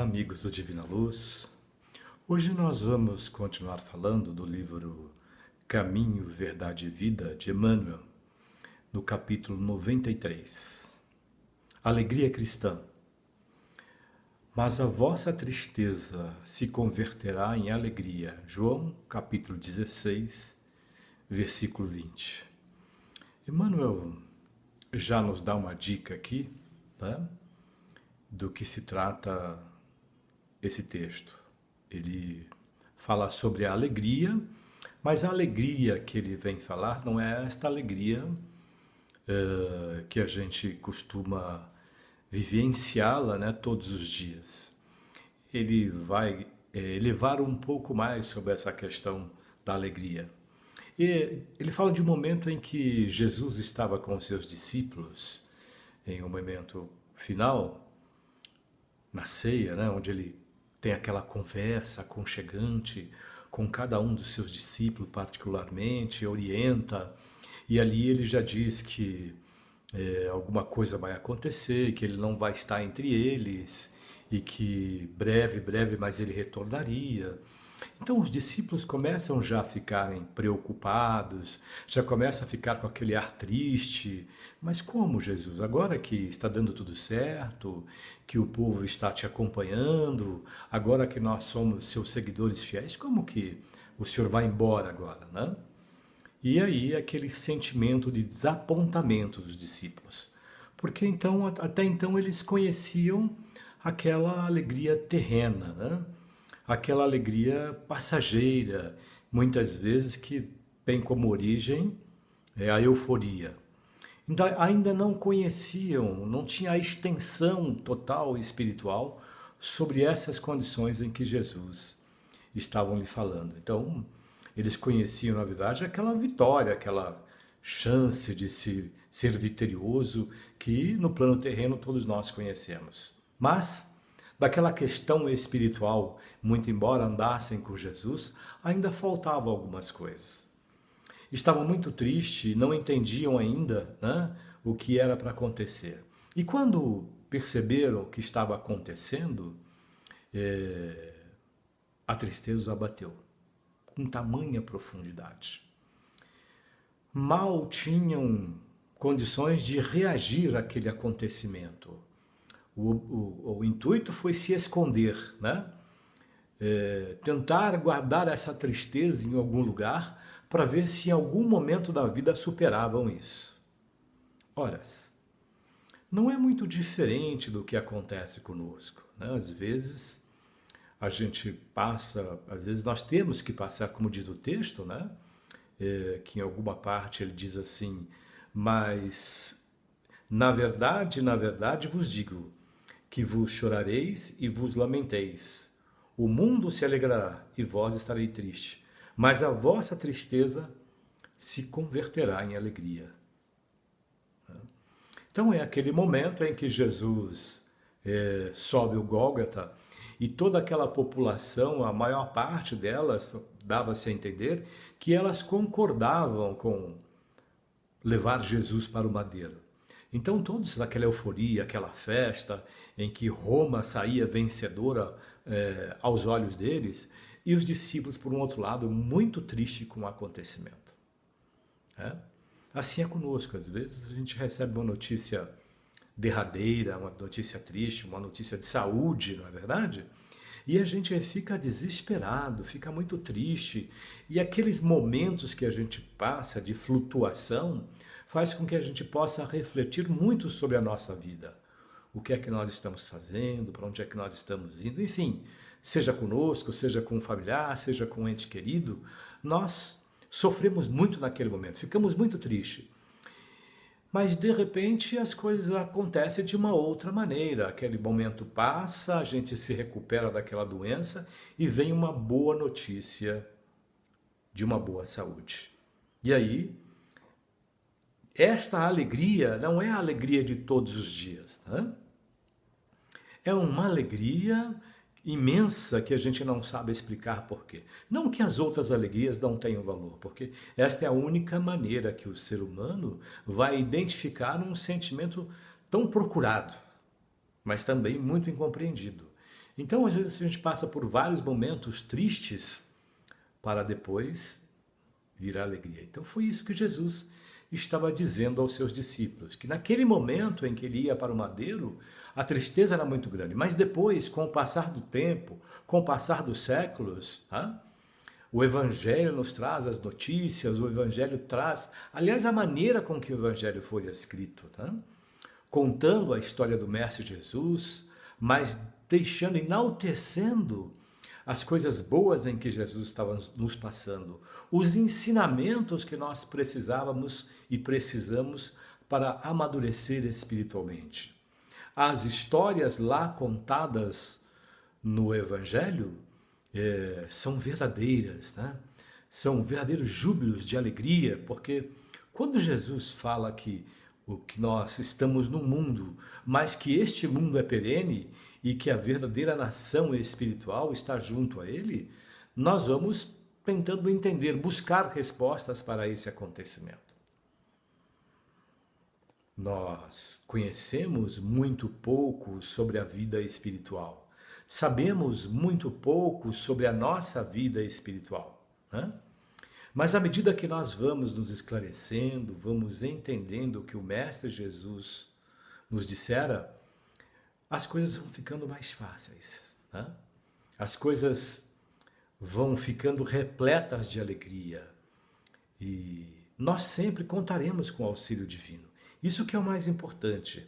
amigos do Divina Luz. Hoje nós vamos continuar falando do livro Caminho, Verdade e Vida, de Emmanuel, no capítulo 93. Alegria cristã. Mas a vossa tristeza se converterá em alegria. João, capítulo 16, versículo 20. Emmanuel já nos dá uma dica aqui, né, do que se trata esse texto. Ele fala sobre a alegria, mas a alegria que ele vem falar não é esta alegria que a gente costuma vivenciá-la, né, todos os dias. Ele vai elevar um pouco mais sobre essa questão da alegria. E ele fala de um momento em que Jesus estava com os seus discípulos, em um momento final, na ceia, né, onde ele tem aquela conversa aconchegante com cada um dos seus discípulos particularmente, orienta, e ali ele já diz que alguma coisa vai acontecer, que ele não vai estar entre eles, e que breve, mas ele retornaria. Então os discípulos começam já a ficarem preocupados, já começam a ficar com aquele ar triste. Mas como, Jesus? Agora que está dando tudo certo, que o povo está te acompanhando, agora que nós somos seus seguidores fiéis, como que o Senhor vai embora agora, né? E aí aquele sentimento de desapontamento dos discípulos. Porque então, até então eles conheciam aquela alegria terrena, né? Aquela alegria passageira, muitas vezes que tem como origem a euforia. Ainda não conheciam, não tinha a extensão total espiritual sobre essas condições em que Jesus estavam lhe falando. Então, eles conheciam, na verdade, aquela vitória, aquela chance de ser vitorioso que no plano terreno todos nós conhecemos. Mas daquela questão espiritual, muito embora andassem com Jesus, ainda faltavam algumas coisas. Estavam muito tristes, não entendiam ainda, né, o que era para acontecer. E quando perceberam o que estava acontecendo, a tristeza os abateu, com tamanha profundidade. Mal tinham condições de reagir àquele acontecimento. O intuito foi se esconder, né? Tentar guardar essa tristeza em algum lugar para ver se em algum momento da vida superavam isso. Ora, não é muito diferente do que acontece conosco, né? Às vezes a gente passa, às vezes nós temos que passar, como diz o texto, né? Que em alguma parte ele diz assim, mas na verdade vos digo, que vos chorareis e vos lamenteis. O mundo se alegrará e vós estareis triste, mas a vossa tristeza se converterá em alegria. Então é aquele momento em que Jesus sobe o Gólgota e toda aquela população, a maior parte delas, dava-se a entender que elas concordavam com levar Jesus para o madeiro. Então todos naquela euforia, aquela festa em que Roma saía vencedora aos olhos deles, e os discípulos, por um outro lado, muito tristes com o acontecimento. Assim é conosco, às vezes a gente recebe uma notícia derradeira, uma notícia triste, uma notícia de saúde, não é verdade? E a gente fica desesperado, fica muito triste, e aqueles momentos que a gente passa de flutuação faz com que a gente possa refletir muito sobre a nossa vida. O que é que nós estamos fazendo, para onde é que nós estamos indo, enfim, seja conosco, seja com um familiar, seja com um ente querido, nós sofremos muito naquele momento, ficamos muito tristes. Mas de repente as coisas acontecem de uma outra maneira, aquele momento passa, a gente se recupera daquela doença e vem uma boa notícia de uma boa saúde. E aí, esta alegria não é a alegria de todos os dias, né? É uma alegria imensa que a gente não sabe explicar por quê. Não que as outras alegrias não tenham valor, porque esta é a única maneira que o ser humano vai identificar um sentimento tão procurado, mas também muito incompreendido. Então, às vezes, a gente passa por vários momentos tristes para depois vir a alegria. Então, foi isso que Jesus estava dizendo aos seus discípulos, que naquele momento em que ele ia para o madeiro, a tristeza era muito grande, mas depois, com o passar do tempo, com o passar dos séculos, o Evangelho nos traz as notícias, o Evangelho traz, aliás, a maneira com que o Evangelho foi escrito, contando a história do Mestre Jesus, mas deixando, enaltecendo as coisas boas em que Jesus estava nos passando, os ensinamentos que nós precisávamos e precisamos para amadurecer espiritualmente. As histórias lá contadas no Evangelho são verdadeiras, São verdadeiros júbilos de alegria, porque quando Jesus fala que nós estamos no mundo, mas que este mundo é perene e que a verdadeira nação espiritual está junto a ele, nós vamos tentando entender, buscar respostas para esse acontecimento. Nós conhecemos muito pouco sobre a vida espiritual. Sabemos muito pouco sobre a nossa vida espiritual, Mas à medida que nós vamos nos esclarecendo, vamos entendendo o que o Mestre Jesus nos dissera, as coisas vão ficando mais fáceis, As coisas vão ficando repletas de alegria e nós sempre contaremos com o auxílio divino. Isso que é o mais importante.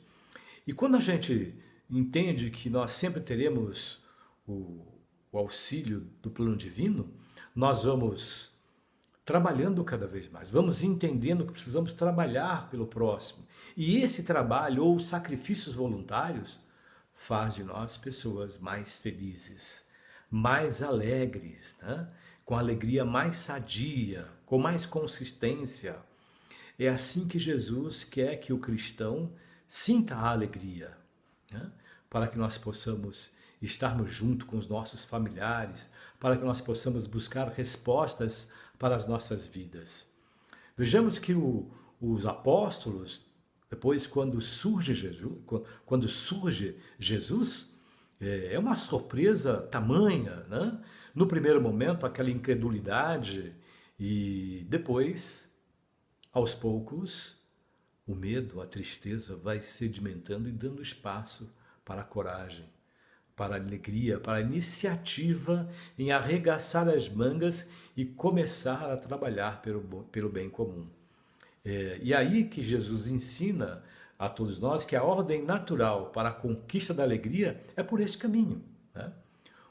E quando a gente entende que nós sempre teremos o auxílio do plano divino, nós vamos trabalhando cada vez mais, vamos entendendo que precisamos trabalhar pelo próximo. E esse trabalho ou sacrifícios voluntários faz de nós pessoas mais felizes, mais alegres, com alegria mais sadia, com mais consistência. É assim que Jesus quer que o cristão sinta a alegria, para que nós possamos estarmos junto com os nossos familiares, para que nós possamos buscar respostas para as nossas vidas. Vejamos que os apóstolos, depois quando surge Jesus, é uma surpresa tamanha, No primeiro momento, aquela incredulidade e depois, aos poucos, o medo, a tristeza vai sedimentando e dando espaço para a coragem, para a alegria, para a iniciativa em arregaçar as mangas e começar a trabalhar pelo bem comum. E aí que Jesus ensina a todos nós que a ordem natural para a conquista da alegria é por esse caminho.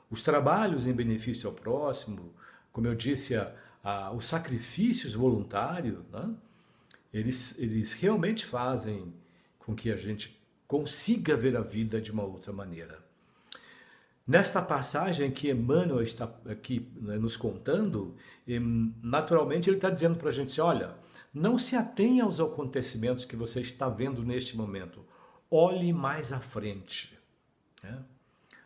Os trabalhos em benefício ao próximo, como eu disse, os sacrifícios voluntários, eles realmente fazem com que a gente consiga ver a vida de uma outra maneira. Nesta passagem que Emmanuel está aqui nos contando, naturalmente ele está dizendo para a gente assim, olha, não se atenha aos acontecimentos que você está vendo neste momento. Olhe mais à frente.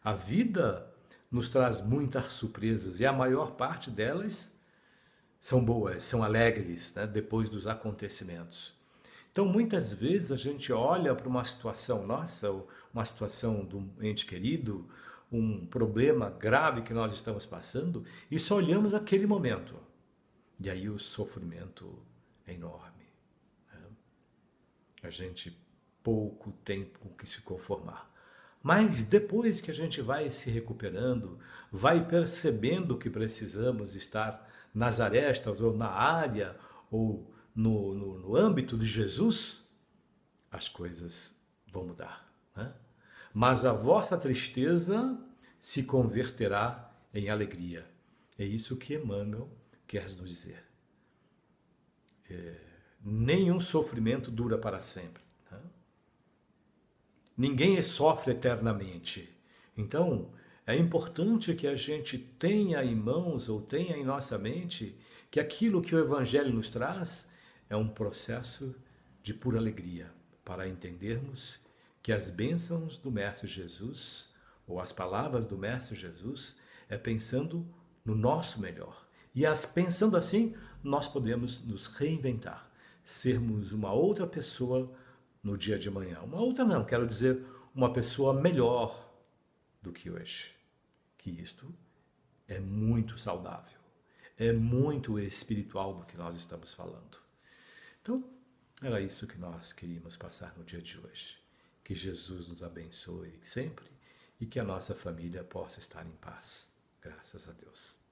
A vida nos traz muitas surpresas e a maior parte delas são boas, são alegres, depois dos acontecimentos. Então, muitas vezes a gente olha para uma situação nossa, uma situação de um ente querido, um problema grave que nós estamos passando e só olhamos aquele momento. E aí o sofrimento é enorme. A gente pouco tem com que se conformar. Mas depois que a gente vai se recuperando, vai percebendo que precisamos estar nas arestas ou na área ou no âmbito de Jesus, as coisas vão mudar. Mas a vossa tristeza se converterá em alegria. É isso que Emmanuel quer nos dizer. Nenhum sofrimento dura para sempre. Ninguém sofre eternamente. Então, é importante que a gente tenha em mãos ou tenha em nossa mente que aquilo que o Evangelho nos traz é um processo de pura alegria, para entendermos que as bênçãos do Mestre Jesus, ou as palavras do Mestre Jesus, é pensando no nosso melhor. E pensando assim, nós podemos nos reinventar, sermos uma outra pessoa no dia de amanhã. Uma outra não, quero dizer, uma pessoa melhor do que hoje. que isto é muito saudável, é muito espiritual do que nós estamos falando. Então, era isso que nós queríamos passar no dia de hoje. Que Jesus nos abençoe sempre e que a nossa família possa estar em paz. Graças a Deus.